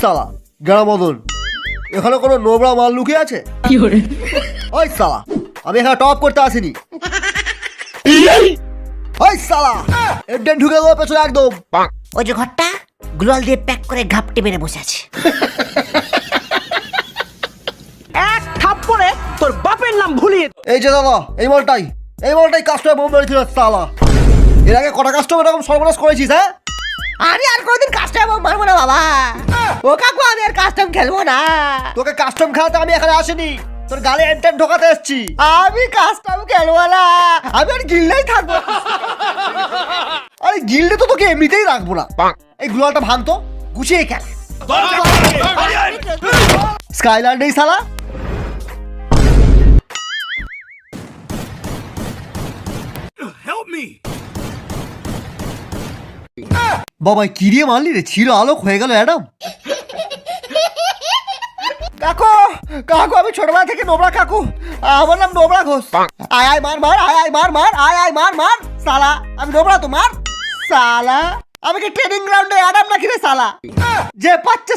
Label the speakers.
Speaker 1: সালা গেরামদন, এখানে কোনো নোংরা মাল লুকিয়ে আছে? ওই সালা, আমি এখানে টপ করতে আসিনি। ওই সালা, এডেন ঢুকে দেবো পেছনে একদম।
Speaker 2: ওই যে ঘরটা গ্লোয়াল দিয়ে প্যাক করে ঘাপটে মেরে বসে আছে।
Speaker 3: এক থাপ্পড়ে তোর বাপের নাম ভুলিয়ে।
Speaker 1: এই যে দাদা, এই মালটাই কাস্টমার বোম মেরেছিল সালা। এর আগে কটা কাস্টমার এরকম সর্বনাশ করেছিস? হ্যাঁ,
Speaker 2: আমি আর কোনোদিন কাস্টম মারবো না বাবা। ও কাকু, আমি আর কাস্টম খেলবো না।
Speaker 1: তোকে কাস্টম খেলাতে আমি এখানে আসিনি, তোর গালে এন্টেন ঢোকাতে এসেছি।
Speaker 2: আমি কাস্টম খেলবো না, আমি আর গিল্ডেই থাকবো।
Speaker 1: আরে গিল্ডে তো তোকে এমনিতেই রাখবো না। এই গ্লোয়ালটা ভাঙতো, গুছিয়ে খেল। স্কাইল্যান্ড এই সালা। বাবা কি দিয়ে মারলি রে? ছিল আলোক হয়ে গেল অ্যাডাম। কাকু কাকু, আমি ছোটবেলা থেকে নোবরা কাকু, আমার নাম নোবরা ঘোষ। আয় আয় মার মার, আয় আয় মার মার, আয় আয় মার মার সালা। আমি নোবরা তো মার সালা। আমি কি ট্রেনিং গ্রাউন্ডে অ্যাডাম নাকি রে সালা? যে পাচ্ছে